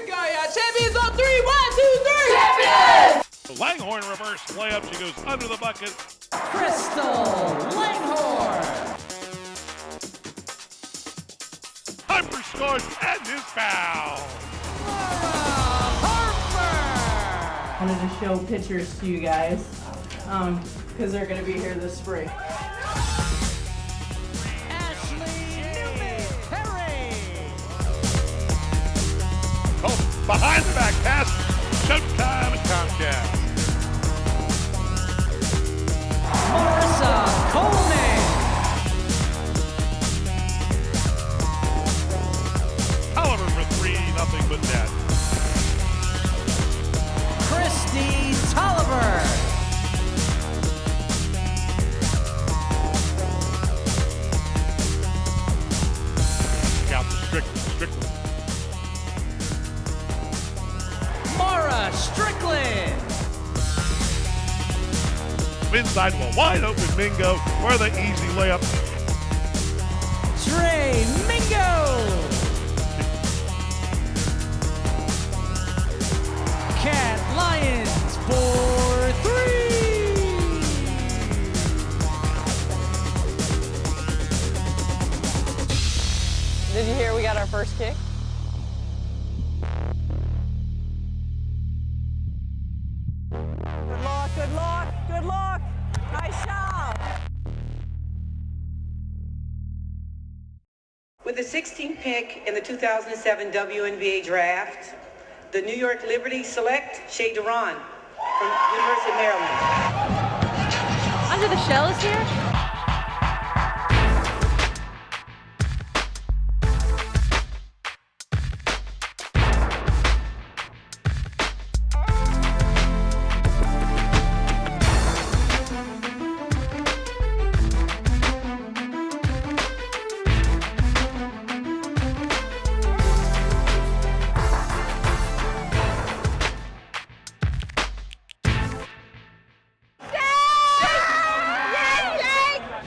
go, y'all. Champions on 3. 1, 2, 3. Champions! Langhorn reverse layup. She goes under the bucket. Crystal Langhorn. Harper scores and is fouled. I wanted to show pictures to you guys because they're going to be here this spring. Oh, behind the back pass. Showtime at Comcast. Marissa Coleman. Oliver for 3, nothing but net. Christy Tolliver. Out to Strickland. Mara Strickland. Inside to a wide open Mingo for the easy layup. Trey Mingo. Cat Lyons for 3. Did you hear we got our first kick? Good luck, good luck, good luck. Nice job. With the 16th pick in the 2007 WNBA draft, the New York Liberty select Shae Duran from University of Maryland. Under the Shell is here?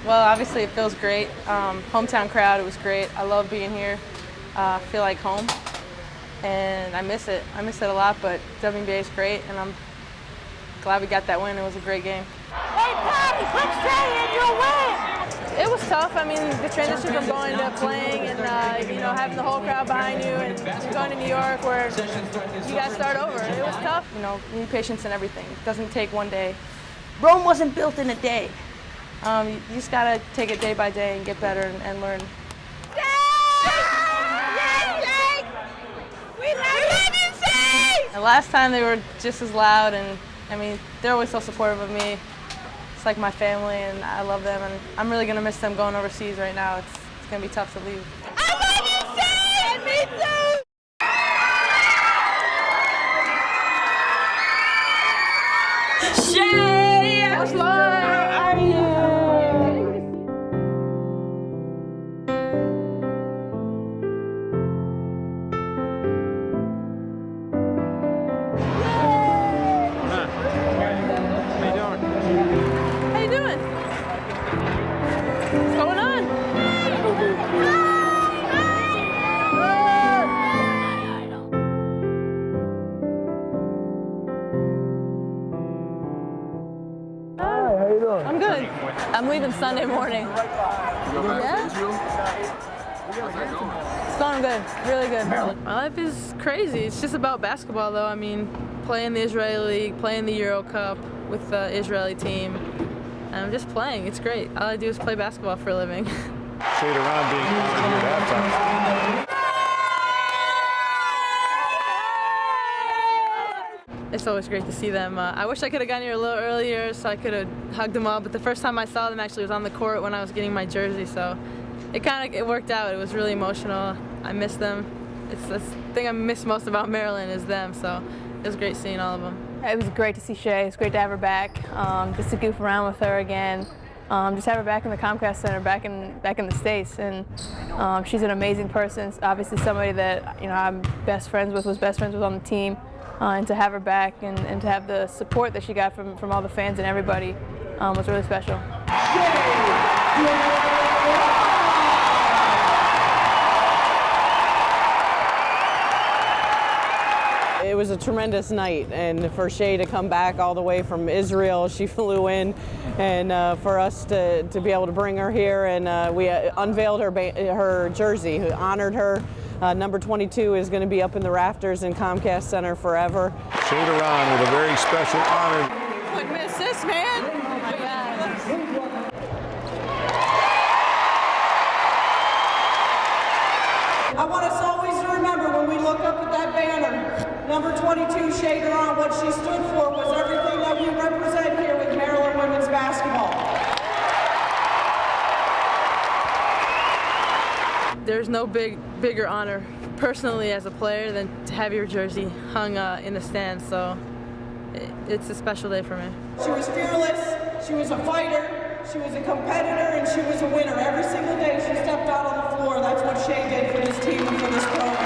Well, obviously it feels great. Hometown crowd, it was great. I love being here. I feel like home, and I miss it. I miss it a lot, but WNBA is great, and I'm glad we got that win. It was a great game. Hey, Patty, put Shae in your win! It was tough. I mean, the transition from going to playing and having the whole crowd behind you, and going to New York where you got to start over. It was tough. You need patience and everything. It doesn't take one day. Rome wasn't built in a day. You just gotta take it day by day and get better and learn. We love you, Shae! And last time they were just as loud, and I mean, they're always so supportive of me. It's like my family, and I love them, and I'm really gonna miss them going overseas right now. It's gonna be tough to leave. I love you, Shae! And me too! Shae! How's life? How are you? I'm good. I'm leaving Sunday morning. Yeah? It's going good, really good. My life is crazy. It's just about basketball though. I mean, playing the Israeli League, playing the Euro Cup with the Israeli team. And I'm just playing, it's great. All I do is play basketball for a living. Shae Duran being here at halftime. It's always great to see them. I wish I could have gotten here a little earlier so I could have hugged them all, but the first time I saw them actually was on the court when I was getting my jersey, so it worked out. It was really emotional. I miss them. It's the thing I miss most about Maryland is them, so it was great seeing all of them. It was great to see Shae. It's great to have her back, just to goof around with her again. Just have her back in the Comcast Center, back in the States, and she's an amazing person. Obviously somebody that I'm was best friends with on the team. And to have her back and to have the support that she got from all the fans and everybody was really special. It was a tremendous night, and for Shae to come back all the way from Israel, she flew in, and for us to be able to bring her here, and we unveiled her jersey, honored her. Number 22 is going to be up in the rafters in Comcast Center forever. Shae Duran with a very special honor. Couldn't miss this, man. Oh my God. I want us always to remember when we look up at that banner, number 22, Shae Duran, what she stood for was everything that we represent here with Maryland women's basketball. There's no bigger honor, personally as a player, than to have your jersey hung in the stands. So it's a special day for me. She was fearless, she was a fighter, she was a competitor, and she was a winner. Every single day she stepped out on the floor. That's what Shae did for this team and for this program.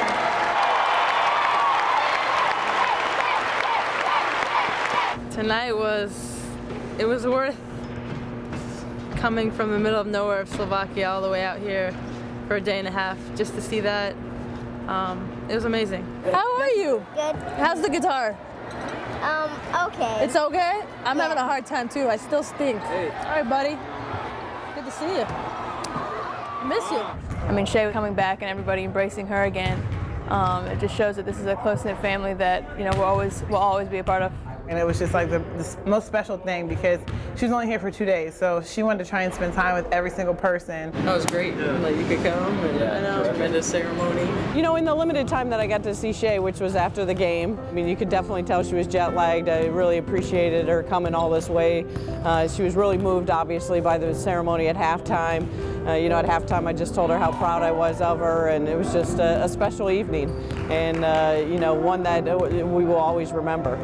Tonight it was worth coming from the middle of nowhere of Slovakia all the way out here for a day and a half just to see that. It was amazing. How are you? Good. How's the guitar? Okay. It's okay? I'm having a hard time too. I still stink. Hey. All right, buddy. Good to see you. I miss you. I mean, Shae coming back and everybody embracing her again. It just shows that this is a close-knit family that we'll always be a part of. And it was just like the most special thing because she was only here for 2 days, so she wanted to try and spend time with every single person. That was great. Yeah. Like you could come and tremendous ceremony. In the limited time that I got to see Shae, which was after the game, I mean, you could definitely tell she was jet lagged. I really appreciated her coming all this way. She was really moved, obviously, by the ceremony at halftime. At halftime, I just told her how proud I was of her, and it was just a special evening, and one that we will always remember.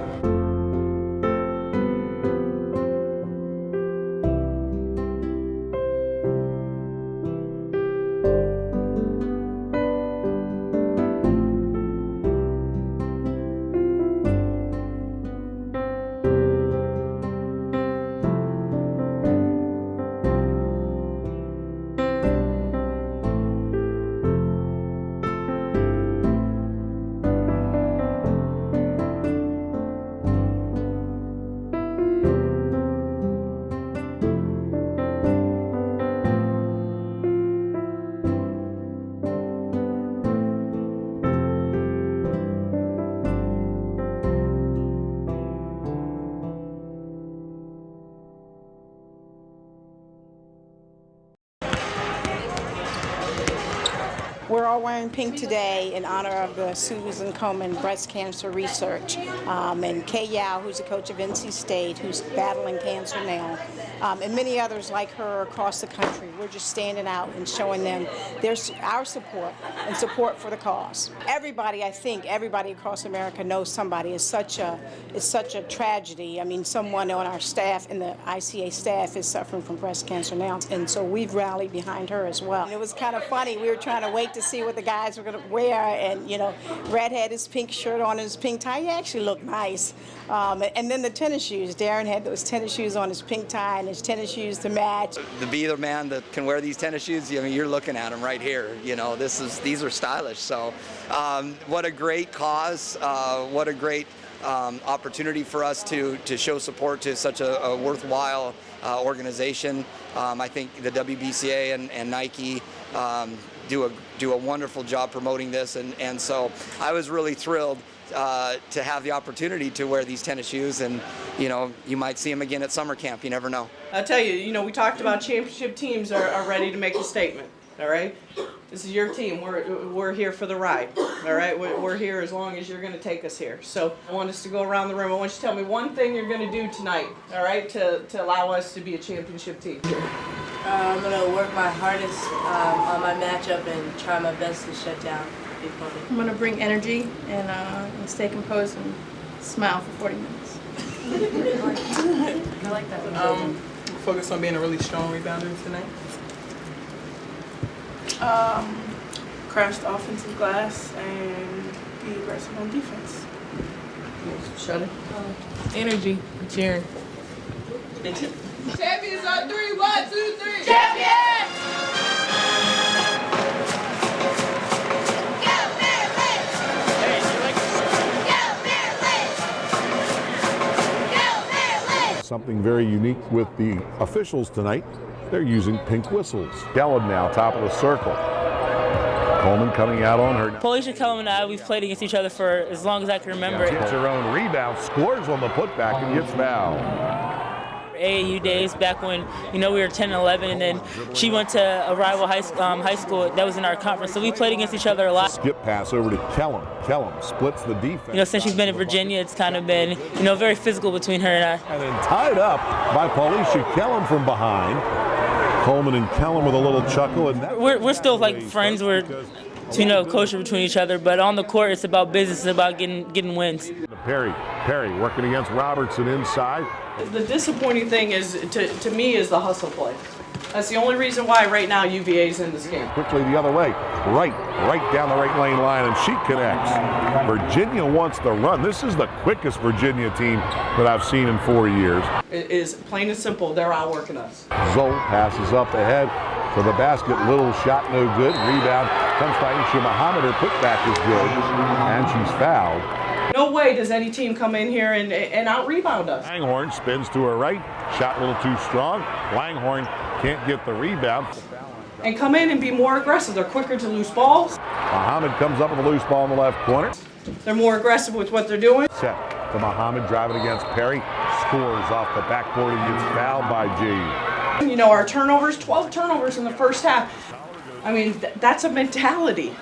We're all wearing pink today in honor of the Susan Komen breast cancer research, and Kay Yao, who's the coach of NC State, who's battling cancer now, and many others like her across the country. We're just standing out and showing them our support and support for the cause. Everybody, I think, everybody across America knows somebody. It's such a tragedy. I mean, someone on our staff and the ICA staff is suffering from breast cancer now, and so we've rallied behind her as well. And it was kind of funny. We were trying to wait to see what the guys were going to wear, and Red had his pink shirt on, his pink tie. He actually looked nice. And then the tennis shoes. Darren had those tennis shoes on, his pink tie and his tennis shoes to match. To be the man that can wear these tennis shoes, you're looking at them right here. These are stylish. So what a great cause. What a great opportunity for us to show support to such a worthwhile organization. I think the WBCA and Nike do a wonderful job promoting this, and so I was really thrilled to have the opportunity to wear these tennis shoes, and you might see them again at summer camp. You never know. I'll tell you, we talked about championship teams are ready to make a statement. All right, this is your team. We're here for the ride. All right, we're here as long as you're going to take us here. So I want us to go around the room. I want you to tell me one thing you're going to do tonight. All right, to allow us to be a championship team. I'm going to work my hardest on my matchup and try my best to shut down the opponent. I'm going to bring energy and stay composed and smile for 40 minutes. I like that. Focus on being a really strong rebounder tonight. Crash the offensive glass and be aggressive on defense. Shut it. Energy. Cheering. Champions on 3, 1, 2, 3. Champions! Go, Maryland! Hey, you like this? Go, something very unique with the officials tonight. They're using pink whistles. Kellum now, top of the circle. Coleman coming out on her. Polisha Kellum and I, we've played against each other for as long as I can remember. Gets her own rebound, scores on the putback, and gets fouled. AAU days back when, we were 10 and 11, and then she went to a rival high school that was in our conference, so we played against each other a lot. Skip pass over to Kellum. Kellum splits the defense. Since she's been in Virginia, it's kind of been, very physical between her and I. And then tied up by Polisha Kellum from behind. Coleman and Kellum with a little chuckle. And we're still like friends. We're kosher between each other, but on the court it's about business. It's about getting wins. Perry working against Robertson inside. The disappointing thing is, to me, is the hustle play. That's the only reason why right now UVA's in this game. Quickly the other way, right down the right lane line, and she connects. Virginia wants to run. This is the quickest Virginia team that I've seen in 4 years. It is plain and simple, they're outworking us. Zoll passes up ahead to the basket, little shot, no good. Rebound comes by Aisha Muhammad. Her putback is good, and she's fouled. No way does any team come in here and out-rebound us. Langhorn spins to her right, shot a little too strong. Langhorn can't get the rebound. And come in and be more aggressive. They're quicker to loose balls. Muhammad comes up with a loose ball in the left corner. They're more aggressive with what they're doing. Set to Muhammad, driving against Perry. Scores off the backboard and gets fouled by G. Our turnovers, 12 turnovers in the first half. I mean, that's a mentality.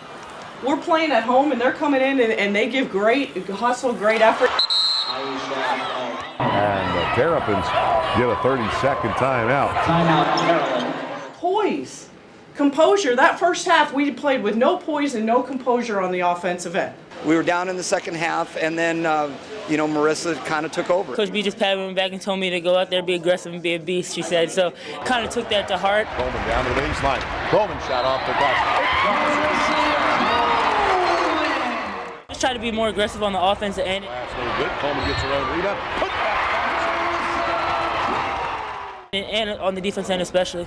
We're playing at home and they're coming in and they give great hustle, great effort. And the Terrapins get a 30-second timeout. Poise, composure. That first half we played with no poise and no composure on the offensive end. We were down in the second half, and then Marissa kind of took over. Coach B just patted me back and told me to go out there, be aggressive, and be a beast, she said. So kind of took that to heart. Coleman down to the baseline. Coleman shot off the glass. Just try to be more aggressive on the offensive end. Last little bit. Coleman gets her own rebound. And on the defense end especially.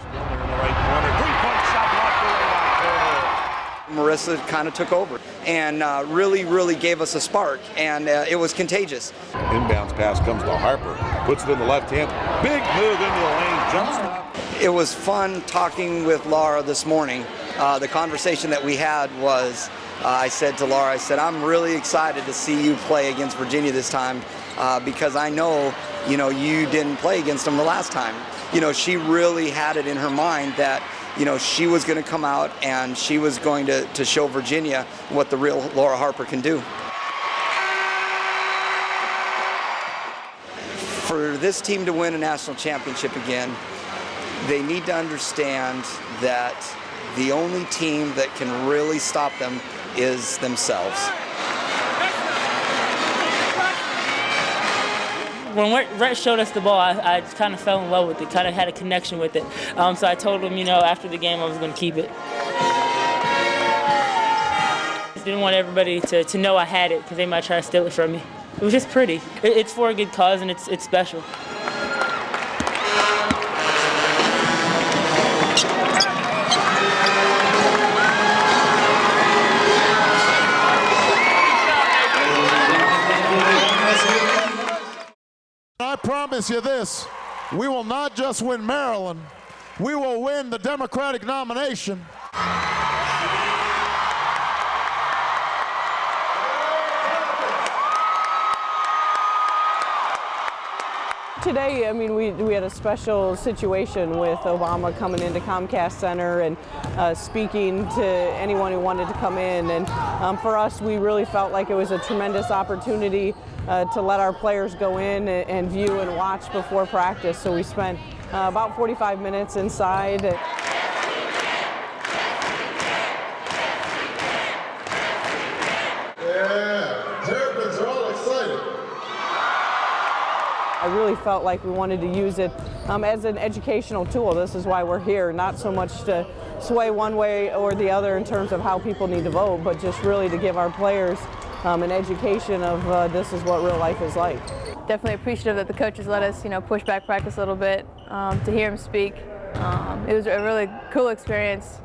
Marissa kind of took over and really gave us a spark, and it was contagious. Inbounds pass comes to Harper, puts it in the left hand, big move into the lane, jump stop. It was fun talking with Laura this morning. The conversation that we had was, I said to Laura, I'm really excited to see you play against Virginia this time because I know, you didn't play against them the last time. She really had it in her mind that she was going to come out and she was going to show Virginia what the real Laura Harper can do. For this team to win a national championship again, they need to understand that the only team that can really stop them is themselves. When Rhett showed us the ball, I kind of fell in love with it, kind of had a connection with it. So I told him, after the game I was going to keep it. I just didn't want everybody to know I had it because they might try to steal it from me. It was just pretty. It's for a good cause and it's special. I promise you this, we will not just win Maryland, we will win the Democratic nomination. Today, we had a special situation with Obama coming into Comcast Center and speaking to anyone who wanted to come in. And for us, we really felt like it was a tremendous opportunity to let our players go in and view and watch before practice. So we spent about 45 minutes inside. Yeah, Terrapins are all excited. I really felt like we wanted to use it as an educational tool. This is why we're here, not so much to sway one way or the other in terms of how people need to vote, but just really to give our players an education of this is what real life is like. Definitely appreciative that the coaches let us, push back practice a little bit to hear him speak. It was a really cool experience.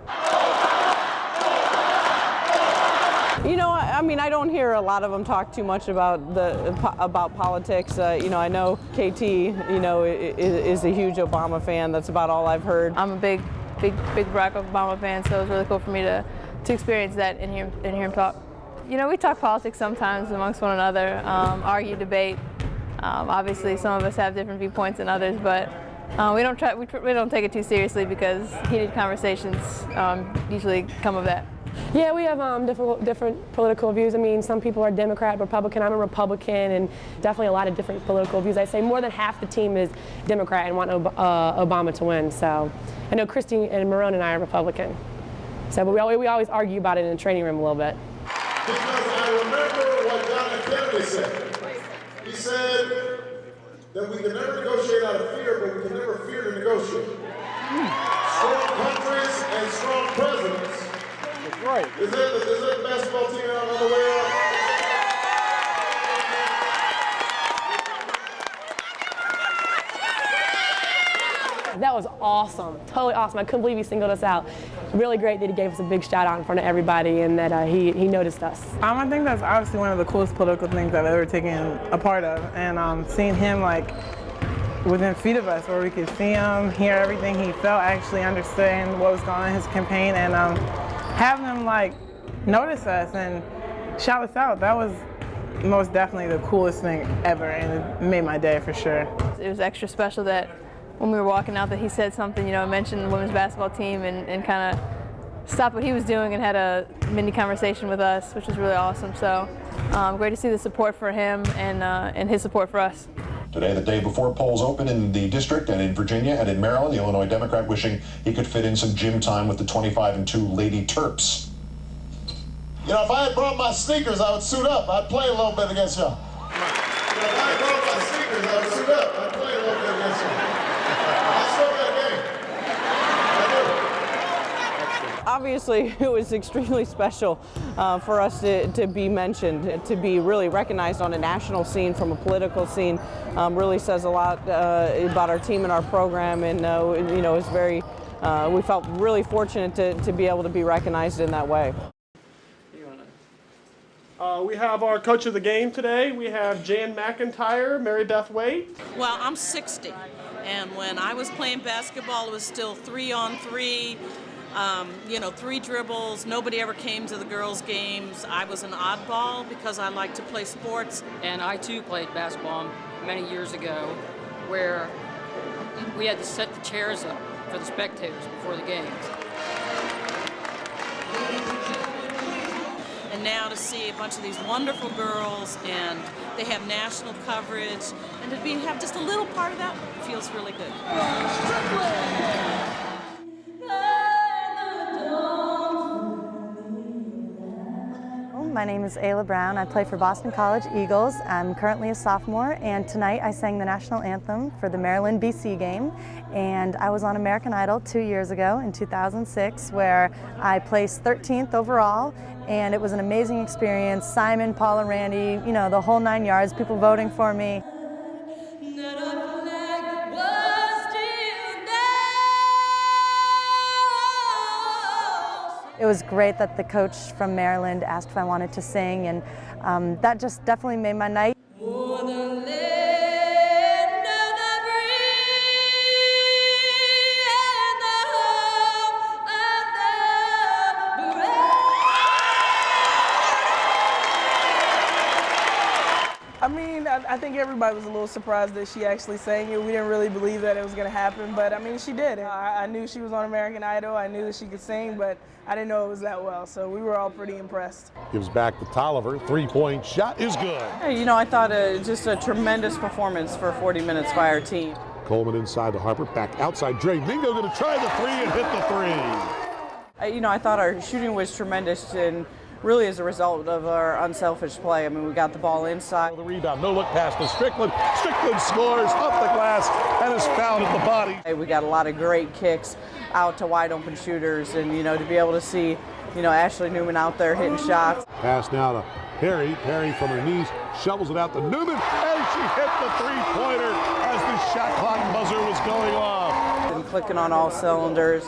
I mean, I don't hear a lot of them talk too much about politics. You know, I know KT, you know, is a huge Obama fan. That's about all I've heard. I'm a big Barack Obama fan, so it was really cool for me to experience that and hear him talk. You know, we talk politics sometimes amongst one another, argue, debate. Obviously, some of us have different viewpoints than others, but we don't take it too seriously because heated conversations usually come of that. Yeah, we have different political views. I mean, some people are Democrat, Republican. I'm a Republican, and definitely a lot of different political views. I'd say more than half the team is Democrat and want Obama to win. So I know Christy and Marone and I are Republican. So but we always argue about it in the training room a little bit. Because I remember what John F. Kennedy said. He said that we can never negotiate out of fear, but we can never fear to negotiate. Strong countries and strong presidents. That's right. Is that the basketball team out on the way out? That was awesome, totally awesome. I couldn't believe he singled us out. Really great that he gave us a big shout out in front of everybody and that he noticed us. I think that's obviously one of the coolest political things I've ever taken a part of, and seeing him like within feet of us, where we could see him, hear everything he felt, actually understand what was going on in his campaign, and have him like notice us and shout us out. That was most definitely the coolest thing ever, and it made my day for sure. It was extra special that when we were walking out that he said something, you know, mentioned the women's basketball team and kind of stopped what he was doing and had a mini conversation with us, which was really awesome. So great to see the support for him and his support for us. Today, the day before polls open in the district and in Virginia and in Maryland, the Illinois Democrat wishing he could fit in some gym time with the 25-2 Lady Terps. You know, if I had brought my sneakers, I would suit up. I'd play a little bit against y'all. If I had brought my sneakers, I would suit up. I'd play a little bit against y'all. Obviously, it was extremely special for us to be mentioned, to be really recognized on a national scene from a political scene. Really says a lot about our team and our program, and you know, it's very. We felt really fortunate to be able to be recognized in that way. We have our coach of the game today. We have Jan McIntyre, Mary Beth Waite. Well, I'm 60, and when I was playing basketball, it was still 3-on-3. You know, 3 dribbles. Nobody ever came to the girls' games. I was an oddball because I like to play sports. And I too played basketball many years ago, where we had to set the chairs up for the spectators before the games. And now to see a bunch of these wonderful girls, and they have national coverage, and to have just a little part of that feels really good. My name is Ayla Brown. I play for Boston College Eagles. I'm currently a sophomore, and tonight I sang the national anthem for the Maryland-BC game. And I was on American Idol 2 years ago in 2006, where I placed 13th overall, and it was an amazing experience. Simon, Paul, and Randy, you know, the whole 9 yards, people voting for me. It was great that the coach from Maryland asked if I wanted to sing, and that just definitely made my night. I mean, I think everybody was a little surprised that she actually sang it. We didn't really believe that it was going to happen, but I mean, she did. I knew she was on American Idol. I knew that she could sing, but I didn't know it was that well, so we were all pretty impressed. Gives back to Tolliver. 3-point shot is good. Hey, you know, I thought just a tremendous performance for 40 minutes by our team. Coleman inside to Harper, back outside. Dre Mingo going to try the 3 and hit the 3. You know, I thought our shooting was tremendous, and really as a result of our unselfish play. I mean, we got the ball inside. The rebound, no look pass to Strickland. Strickland scores off the glass and is fouled at the body. We got a lot of great kicks out to wide open shooters, and you know, to be able to see, you know, Ashley Newman out there hitting shots. Pass now to Perry. Perry from her knees shovels it out to Newman, and she hit the 3-pointer as the shot clock buzzer was going off. And clicking on all cylinders.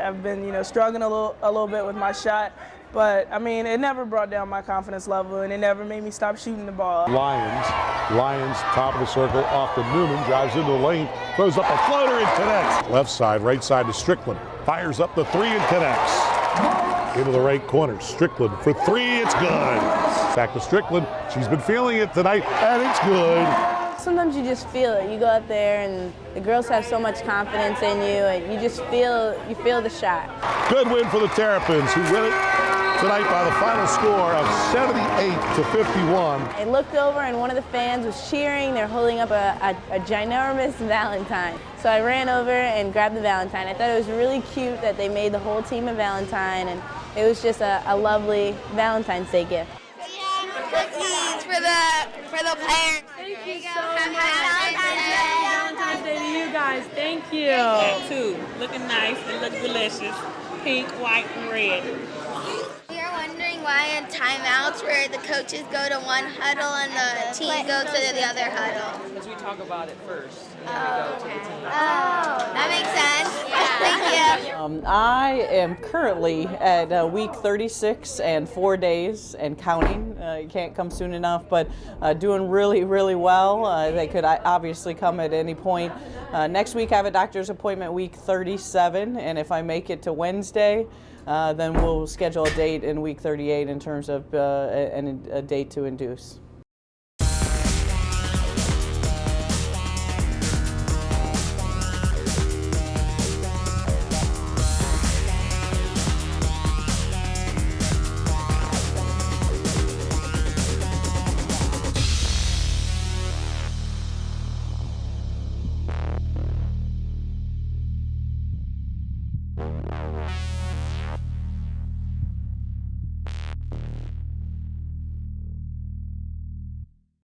I've been, struggling a little bit with my shot. But, I mean, it never brought down my confidence level, and it never made me stop shooting the ball. Lions, top of the circle, off to Newman, drives into the lane, throws up a floater and connects. Left side, right side to Strickland, fires up the three and connects. Into the right corner, Strickland for three, it's good. Back to Strickland, she's been feeling it tonight, and it's good. Sometimes you just feel it. You go out there and the girls have so much confidence in you, and you just feel the shot. Good win for the Terrapins, who win it tonight by the final score of 78-51. I looked over and one of the fans was cheering. They're holding up a ginormous Valentine. So I ran over and grabbed the Valentine. I thought it was really cute that they made the whole team a Valentine, and it was just a lovely Valentine's Day gift. Cookies for the players. Thank you so much. Valentine's Day to you guys. Thank you. Too. Looking nice and look delicious. Pink, white, and red. We are wondering why in timeouts where the coaches go to one huddle and the team goes to the other huddle. Because we talk about it first, and then we go to the team. Oh, that makes sense. Thank you. I am currently at week 36 and 4 days and counting. It can't come soon enough, but doing really, really well. They could obviously come at any point. Next week I have a doctor's appointment, week 37, and if I make it to Wednesday, then we'll schedule a date in week 38 in terms of a date to induce.